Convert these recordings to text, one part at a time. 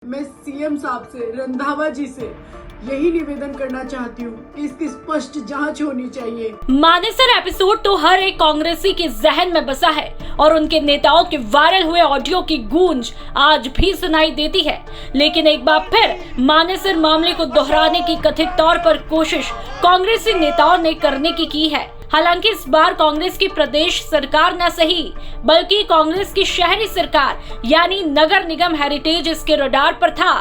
मैं सीएम साहब से, रंधावा जी से यही निवेदन करना चाहती हूँ कि इसकी स्पष्ट जांच होनी चाहिए। मानेसर एपिसोड तो हर एक कांग्रेसी के जहन में बसा है और उनके नेताओं के वायरल हुए ऑडियो की गूंज आज भी सुनाई देती है। लेकिन एक बार फिर मानेसर मामले को दोहराने की कथित तौर पर कोशिश कांग्रेसी नेताओं ने करने की है। हालांकि इस बार कांग्रेस की प्रदेश सरकार न सही बल्कि कांग्रेस की शहरी सरकार यानी नगर निगम हेरिटेज इसके रडार पर था।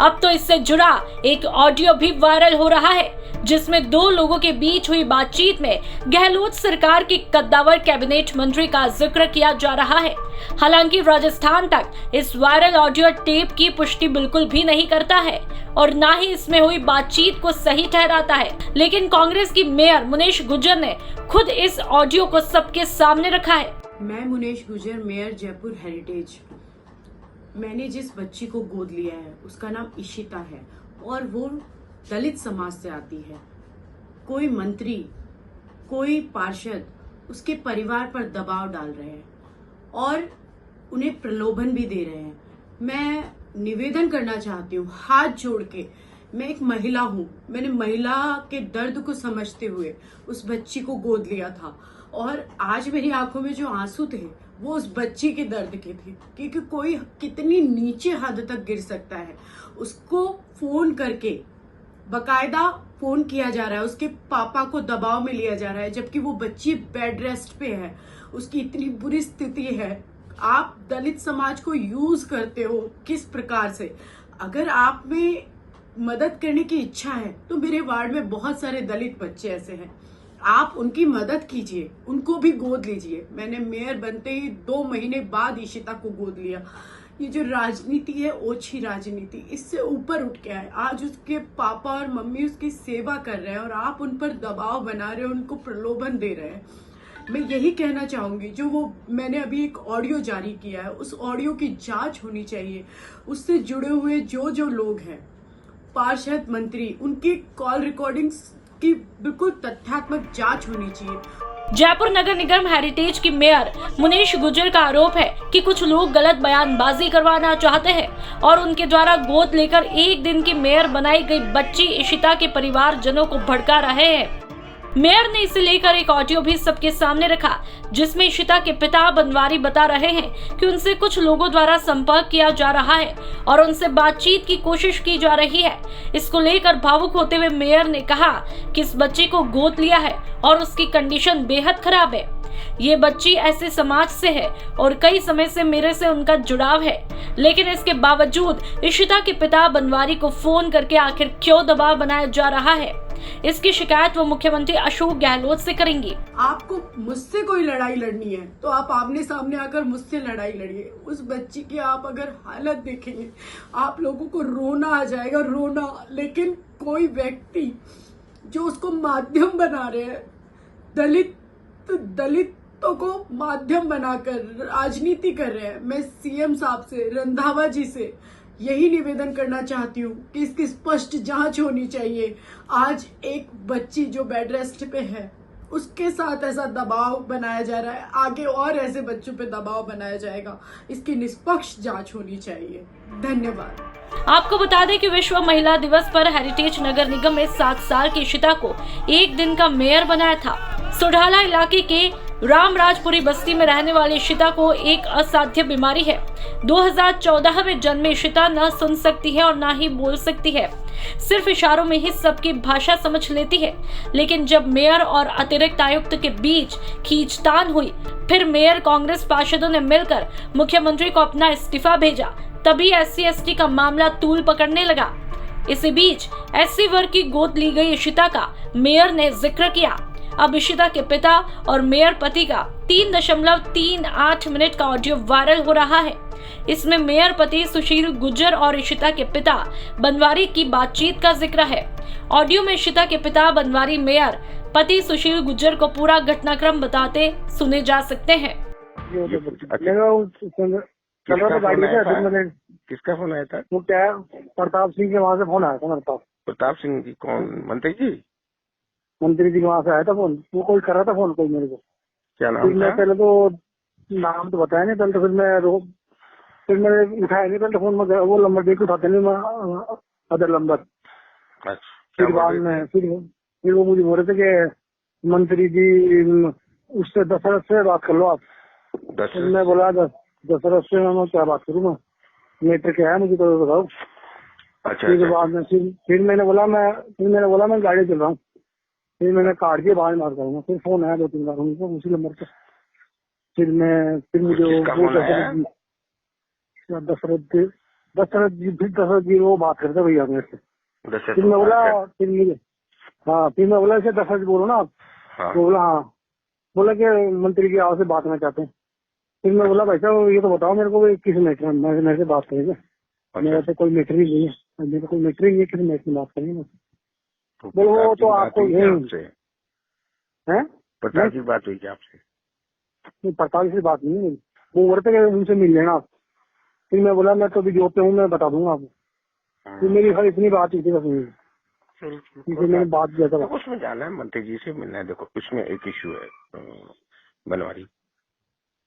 अब तो इससे जुड़ा एक ऑडियो भी वायरल हो रहा है जिसमें दो लोगों के बीच हुई बातचीत में गहलोत सरकार के कद्दावर कैबिनेट मंत्री का जिक्र किया जा रहा है। हालांकि राजस्थान तक इस वायरल ऑडियो टेप की पुष्टि बिल्कुल भी नहीं करता है और ना ही इसमें हुई बातचीत को सही ठहराता है। लेकिन कांग्रेस की मेयर मुनेश गुर्जर ने खुद इस ऑडियो को सबके सामने रखा है। मैं मुनेश गुर्जर, मेयर जयपुर हेरिटेज। मैंने जिस बच्ची को गोद लिया है उसका नाम इशिता है और वो दलित समाज से आती है। कोई मंत्री, कोई पार्षद उसके परिवार पर दबाव डाल रहे हैं और उन्हें प्रलोभन भी दे रहे हैं। मैं निवेदन करना चाहती हूँ हाथ जोड़ के, मैं एक महिला हूँ, मैंने महिला के दर्द को समझते हुए उस बच्ची को गोद लिया था और आज मेरी आंखों में जो आंसू थे वो उस बच्ची के दर्द के थे, क्योंकि कोई कितनी नीचे हद तक गिर सकता है। उसको फोन करके बकायदा फोन किया जा रहा है, उसके पापा को दबाव में लिया जा रहा है, जबकि वो बच्ची बेड रेस्ट पे है, उसकी इतनी बुरी स्थिति है। आप दलित समाज को यूज करते हो किस प्रकार से? अगर आप में मदद करने की इच्छा है तो मेरे वार्ड में बहुत सारे दलित बच्चे ऐसे हैं, आप उनकी मदद कीजिए, उनको भी गोद लीजिए। मैंने मेयर बनते ही 2 महीने बाद इशिता को गोद लिया। ये जो राजनीति है, ओछी राजनीति, इससे ऊपर उठ के आए। आज उसके पापा और मम्मी उसकी सेवा कर रहे हैं और आप उन पर दबाव बना रहे हो, उनको प्रलोभन दे रहे हैं। मैं यही कहना चाहूंगी, जो वो मैंने अभी एक ऑडियो जारी किया है उस ऑडियो की जांच होनी चाहिए। उससे जुड़े हुए जो लोग हैं, पार्षद, मंत्री, उनकी कॉल रिकॉर्डिंग्स की बिल्कुल तथ्यात्मक जांच होनी चाहिए। जयपुर नगर निगम हेरिटेज की मेयर मुनेश गुर्जर का आरोप है कि कुछ लोग गलत बयानबाजी करवाना चाहते हैं और उनके द्वारा गोद लेकर एक दिन की मेयर बनाई गई बच्ची इशिता के परिवारजनों को भड़का रहे हैं। मेयर ने इसे लेकर एक ऑडियो भी सबके सामने रखा जिसमें इशिता के पिता बनवारी बता रहे हैं कि उनसे कुछ लोगों द्वारा संपर्क किया जा रहा है और उनसे बातचीत की कोशिश की जा रही है। इसको लेकर भावुक होते हुए मेयर ने कहा कि इस बच्ची को गोद लिया है और उसकी कंडीशन बेहद खराब है। ये बच्ची ऐसे समाज से है और कई समय से मेरे से उनका जुड़ाव है, लेकिन इसके बावजूद इशिता के पिता बनवारी को फोन करके आखिर क्यों दबाव बनाया जा रहा है, इसकी शिकायत वो मुख्यमंत्री अशोक गहलोत से करेंगी। आपको मुझसे कोई लड़ाई लड़नी है तो आप आमने सामने आकर मुझसे लड़ाई लड़िए। उस बच्ची की आप अगर हालत देखेंगे आप लोगों को रोना आ जाएगा, रोना। लेकिन कोई व्यक्ति जो उसको माध्यम बना रहे हैं, दलितों को माध्यम बनाकर राजनीति कर रहे हैं। मैं सीएम साहब से, रंधावा जी से यही निवेदन करना चाहती हूँ कि इसकी स्पष्ट जांच होनी चाहिए। आज एक बच्ची जो बेड रेस्ट पे है उसके साथ ऐसा दबाव बनाया जा रहा है, आगे और ऐसे बच्चों पे दबाव बनाया जाएगा। इसकी निष्पक्ष जांच होनी चाहिए। धन्यवाद। आपको बता दें कि विश्व महिला दिवस पर हेरिटेज नगर निगम में 7 साल की इशिता को एक दिन का मेयर बनाया था। सोढाला इलाके के रामराजपुरी बस्ती में रहने वाली इशिता को एक असाध्य बीमारी है। 2014 में जन्मी इशिता न सुन सकती है और न ही बोल सकती है, सिर्फ इशारों में ही सबकी भाषा समझ लेती है। लेकिन जब मेयर और अतिरिक्त आयुक्त के बीच खींचतान हुई, फिर मेयर कांग्रेस पार्षदों ने मिलकर मुख्यमंत्री को अपना इस्तीफा भेजा, तभी SC/ST का मामला तूल पकड़ने लगा। इसी बीच SC वर्ग की गोद ली गई इशिता का मेयर ने जिक्र किया। अब इशिता के पिता और मेयर पति का 3.38 मिनट का ऑडियो वायरल हो रहा है। इसमें मेयर पति सुशील गुर्जर और इशिता के पिता बनवारी की बातचीत का जिक्र है। ऑडियो में इशिता के पिता बनवारी मेयर पति सुशील गुर्जर को पूरा घटनाक्रम बताते सुने जा सकते हैं। किसका फोन आया था? वो क्या है, प्रताप सिंह के वहाँ से फोन आया था मेरे पास। प्रताप सिंह जी कौन? मंत्री जी? मंत्री जी के वहाँ से आया था फोन। वो कोई कर रहा था फोन कोई मेरे को। क्या नाम था? मैं पहले तो नाम तो बताया नहीं, पहले तो फिर मैं फिर मैंने उठाया नहीं, पहले फोन में वो नंबर देख उठाते नहीं, मैं अदर नंबर। अच्छा, फिर क्या बाद बोल रहे में फिर वो मुझे बोल रहे थे कि मंत्री जी उससे दशरथ से बात कर लो आप। थे? 10 फिर मैं बोला दशरथ से मैं क्या बात करूँ, मैं मैटर क्या है मुझे तो बताओ। अच्छा, फिर अच्छा, बाद में फिर मैंने बोला मैं गाड़ी चल रहा हूँ। फिर मैंने काट दिया, बाहर मार करूँगा। फिर फोन आया 2-3 बार उनको उसी नंबर पर। फिर मुझे किसका फोन आया? दशरथ जी वो बात करते भैया मेरे से। दशरथ फिर मैं बोला अच्छा, फिर मैं बोला इसे दशरथ बोलो ना आप। हाँ, तो बोला हाँ, बोला कि मंत्री की आवाज से बात करना चाहते हैं। फिर मैं बोला भाई साहब ये तो बताओ मेरे को किस मैटर में मेरे से बात करेंगे। मेरा तो कोई मैटर ही नहीं है, मेरा कोई मैटर ही नहीं है, किस मैटर में बात करेंगे। तो बोलो वो पिता की तो बात आपको हुई क्या यही आपसे? है, पिता की बात हुई क्या आपसे? पड़ताल से बात नहीं है। वो बोलते कि उनसे मिल लेना आप। फिर मैं बोला मैं तो अभी जॉब पे हूँ, मैं बता दूंगा आपको। फिर मेरी खाली इतनी बात हुई थी बस। फिर मैंने बात किया था। देखो उसमें जाना है, मंत्री जी से मिलना है। देखो इसमें एक इश्यू है बनवारी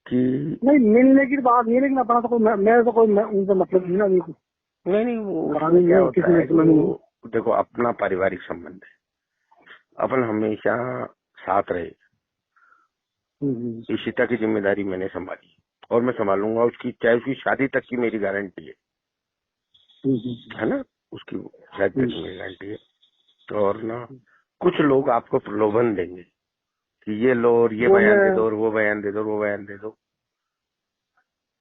कि नहीं मिलने की बात नहीं है, लेकिन अपना तो कोई मेरा तो कोई उनसे मतलब नहीं ना। नहीं वो कहानी उसमें क्या है, होता किसी है ने कि सुना नहीं। वो देखो अपना पारिवारिक संबंध है, अपन हमेशा साथ रहे। इशिता की जिम्मेदारी मैंने संभाली और मैं संभालूंगा उसकी, चाहे उसकी शादी तक की मेरी गारंटी है ना, उसकी शादी तक की मेरी गारंटी है। और ना कुछ लोग आपको प्रलोभन देंगे कि ये लो और ये बयान दे दो और वो बयान दे दो, वो बयान दे दो।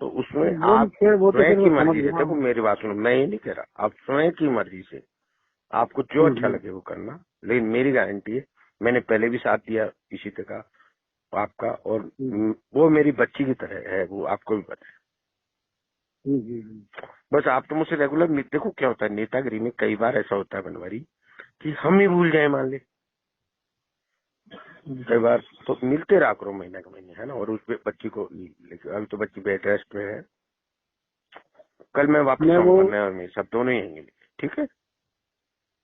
तो उसमें आप स्वयं की मर्जी से, देखो मेरी बात सुनो, मैं ये नहीं कह रहा, आप स्वयं की मर्जी से आपको जो अच्छा लगे वो करना। लेकिन मेरी गारंटी है, मैंने पहले भी साथ दिया इसी का आपका, और वो मेरी बच्ची की तरह है, वो आपको भी पता है। बस आप तो मुझसे रेगुलर, देखो क्या होता है नेतागिरी में, कई बार ऐसा होता है बनवारी कि हम ही भूल जाए, मान ले कई बार तो मिलते रहा करो महीना का महीने, है ना। और उस बच्ची को, अभी तो बच्ची बेड रेस्ट में है, कल मैं वापस आऊंगा और मैं सब दोनों ही आएंगे, ठीक है।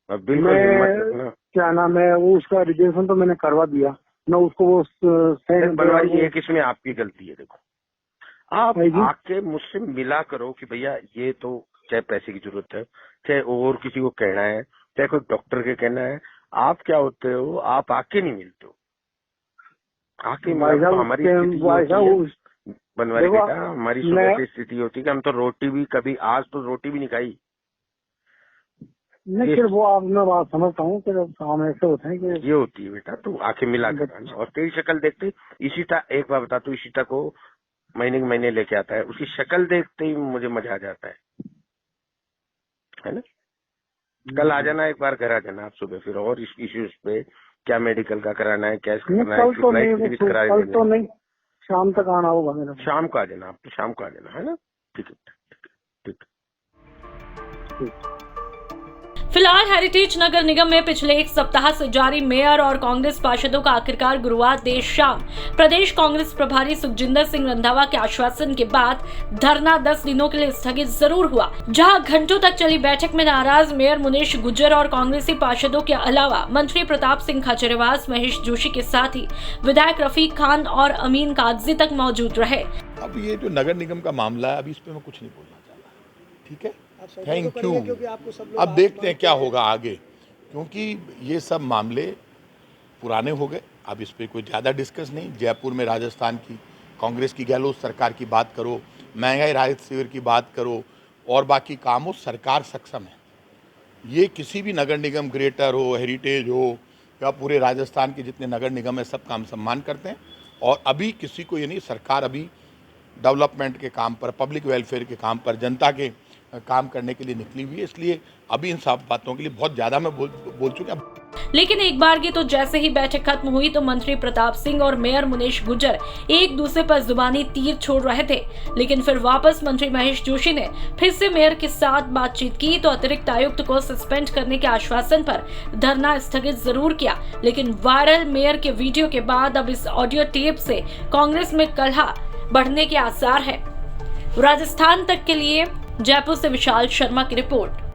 अब बिल्कुल हिम्मत रखना। क्या नाम है वो, उसका रिजर्वेशन तो मैंने करवा दिया, मैं उसको वो बनवारी एक इसमें आपकी गलती है। देखो आप आके मुझसे मिला करो कि भैया ये तो, चाहे पैसे की जरूरत है, चाहे और किसी को कहना है, चाहे कोई डॉक्टर के कहना है, आप क्या होते हो, आप आके नहीं मिलते हो। आके मिला, हमारी स्थिति बनवारी बेटा, हमारी सुबह से स्थिति होती है कि हम तो रोटी भी कभी, आज तो रोटी भी नहीं खाई। नहीं फिर वो आप मैं बात समझता हूँ, फिर काम ऐसे होते हैं कि ये होती है बेटा, तो आके मिला कर। और तेरी शक्ल देखते इशिता, एक बार बता, तू इशिता को महीने के महीने लेके आता है, उसकी शक्ल देखते ही मुझे मजा आ जाता है ना। कल आ जाना, एक बार घर आ जाना आप सुबह, फिर और इस इश्यूज पे क्या मेडिकल का कराना है, क्या करना है, कल तो नहीं, शाम तक आना होगा मेरा। शाम को आ जाना, आप तो शाम को आ जाना, है ना। ठीक है, ठीक। फिलहाल हेरिटेज नगर निगम में पिछले एक सप्ताह से जारी मेयर और कांग्रेस पार्षदों का आखिरकार गुरुवार देर शाम प्रदेश कांग्रेस प्रभारी सुखजिंदर सिंह रंधावा के आश्वासन के बाद धरना 10 दिनों के लिए स्थगित जरूर हुआ, जहां घंटों तक चली बैठक में नाराज मेयर मुनीश गुज्जर और कांग्रेसी पार्षदों के अलावा मंत्री प्रताप सिंह खाचरियावास, महेश जोशी के साथ ही विधायक रफीक खान और अमीन कागजी तक मौजूद रहे। अब ये जो नगर निगम का मामला है, अभी इस पे मैं कुछ नहीं बोलना चाहता, ठीक है। Thank you. अब देखते हैं क्या होगा आगे, क्योंकि ये सब मामले पुराने हो गए, अब इस पे कोई ज़्यादा डिस्कस नहीं। जयपुर में राजस्थान की कांग्रेस की गहलोत सरकार की बात करो, महंगाई राहत शिविर की बात करो, और बाकी कामों सरकार सक्षम है। ये किसी भी नगर निगम, ग्रेटर हो, हेरिटेज हो, या पूरे राजस्थान के जितने नगर निगम है, सब काम सम्मान करते हैं। और अभी किसी को ये नहीं, सरकार अभी डेवलपमेंट के काम पर, पब्लिक वेलफेयर के काम पर, जनता के काम करने के लिए निकली हुई है। इसलिए अभी इन सब बातों के लिए बहुत ज्यादा मैं बोल चुका। लेकिन एक बार की तो जैसे ही बैठक खत्म हुई तो मंत्री प्रताप सिंह और मेयर मुनीश गुज्जर एक दूसरे पर जुबानी तीर छोड़ रहे थे, लेकिन फिर वापस मंत्री महेश जोशी ने फिर से मेयर के साथ बातचीत की तो अतिरिक्त आयुक्त को सस्पेंड करने के आश्वासन पर धरना स्थगित जरूर किया। लेकिन वायरल मेयर के वीडियो के बाद अब इस ऑडियो टेप से कांग्रेस में कलह बढ़ने के आसार है। राजस्थान तक के लिए जयपुर से विशाल शर्मा की रिपोर्ट।